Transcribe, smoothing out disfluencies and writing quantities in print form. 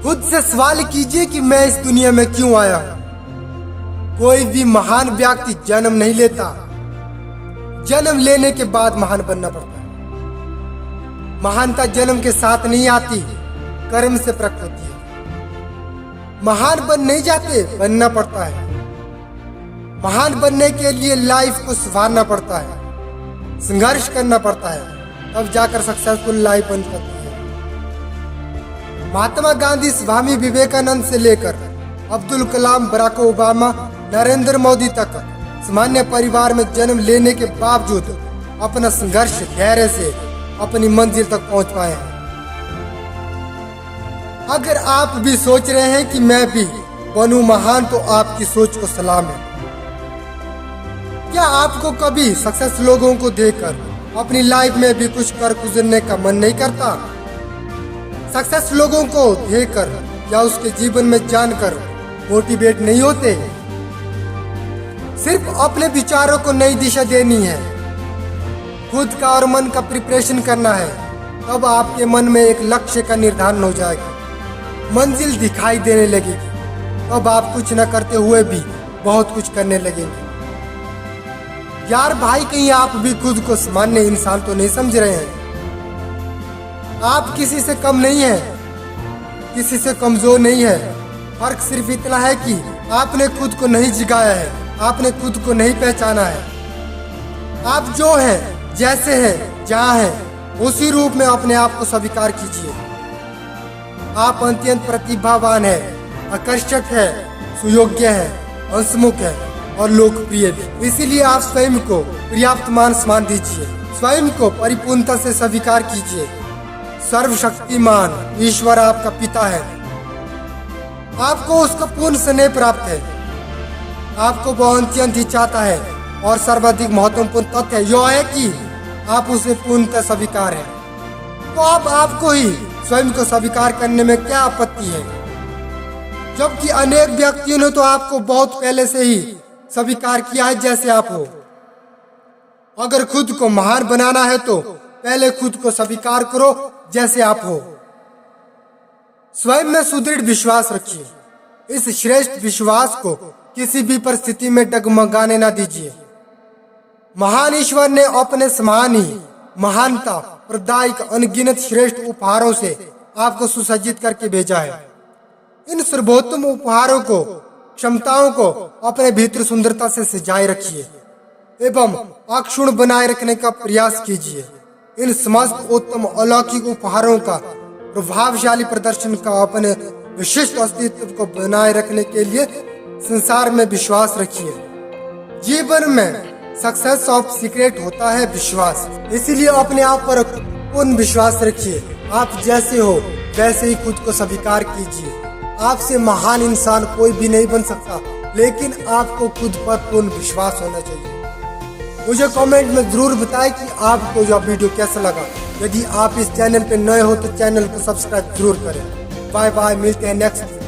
खुद से सवाल कीजिए कि मैं इस दुनिया में क्यों आया हूं। कोई भी महान व्यक्ति जन्म नहीं लेता, जन्म लेने के बाद महान बनना पड़ता है। महानता जन्म के साथ नहीं आती, कर्म से प्रकट होती है। महान बन नहीं जाते, बनना पड़ता है। महान बनने के लिए लाइफ को संवारना पड़ता है, संघर्ष करना पड़ता है, तब जाकर सक्सेसफुल लाइफ बन पाती है। महात्मा गांधी, स्वामी विवेकानंद से लेकर अब्दुल कलाम, बराक ओबामा, नरेंद्र मोदी तक सामान्य परिवार में जन्म लेने के बावजूद अपना संघर्ष धैर्य से अपनी मंजिल तक पहुंच पाए हैं। अगर आप भी सोच रहे हैं कि मैं भी बनूं महान, तो आपकी सोच को सलाम है। क्या आपको कभी सक्सेस लोगों को देखकर अपनी लाइफ में भी कुछ कर गुजरने का मन नहीं करता? सक्सेस लोगों को देखकर या उसके जीवन में जानकर मोटिवेट नहीं होते? सिर्फ अपने विचारों को नई दिशा देनी है, खुद का और मन का प्रिपरेशन करना है, तब आपके मन में एक लक्ष्य का निर्धारण हो जाएगा, मंजिल दिखाई देने लगेगी, तब आप कुछ न करते हुए भी बहुत कुछ करने लगेंगे। यार भाई, कहीं आप भी खुद को सामान्य इंसान तो नहीं समझ रहे हैं? आप किसी से कम नहीं है, किसी से कमजोर नहीं है। फर्क सिर्फ इतना है कि आपने खुद को नहीं जगाया है, आपने खुद को नहीं पहचाना है। आप जो हैं, जैसे हैं, जहाँ हैं, उसी रूप में अपने आप को स्वीकार कीजिए। आप अत्यंत प्रतिभावान हैं, आकर्षक है, सुयोग्य है, हंसमुख है और लोकप्रिय भी। इसीलिए आप स्वयं को पर्याप्त मान सम्मान दीजिए, स्वयं को परिपूर्णता से स्वीकार कीजिए। सर्वशक्तिमान ईश्वर आपका पिता है, आपको उसका पूर्ण स्नेह प्राप्त है, आपको वो अत्यंत ही चाहता है और सर्वाधिक महत्वपूर्ण तथ्य यह है कि आप उसे पूर्णतः स्वीकार है। तो अब आपको ही स्वयं को स्वीकार करने में क्या आपत्ति है? जबकि अनेक व्यक्तियों ने तो आपको बहुत पहले से ही स्वीकार किया है जैसे आप हो। अगर खुद को महान बनाना है तो पहले खुद को स्वीकार करो जैसे आप हो। स्वयं में सुदृढ़ विश्वास रखिए। इस श्रेष्ठ विश्वास को किसी भी परिस्थिति में डगमगाने ना दीजिए। महान ईश्वर ने अपने समान ही महानता प्रदायक अनगिनत श्रेष्ठ उपहारों से आपको सुसज्जित करके भेजा है। इन सर्वोत्तम उपहारों को, क्षमताओं को अपने भीतर सुंदरता से सजाए रखिए एवं अक्षुण्ण बनाए रखने का प्रयास कीजिए। इन समस्त उत्तम अलौकिक उपहारों का प्रभावशाली प्रदर्शन का अपने विशिष्ट अस्तित्व को बनाए रखने के लिए संसार में विश्वास रखिए। जीवन में सक्सेस ऑफ सीक्रेट होता है विश्वास। इसीलिए अपने आप पर पूर्ण विश्वास रखिए। आप जैसे हो वैसे ही खुद को स्वीकार कीजिए। आपसे महान इंसान कोई भी नहीं बन सकता, लेकिन आपको खुद पर पूर्ण विश्वास होना चाहिए। मुझे कमेंट में जरूर बताएं कि आपको यह वीडियो कैसा लगा। यदि आप इस चैनल पे नए हो तो चैनल को सब्सक्राइब जरूर करें। बाय बाय, मिलते हैं नेक्स्ट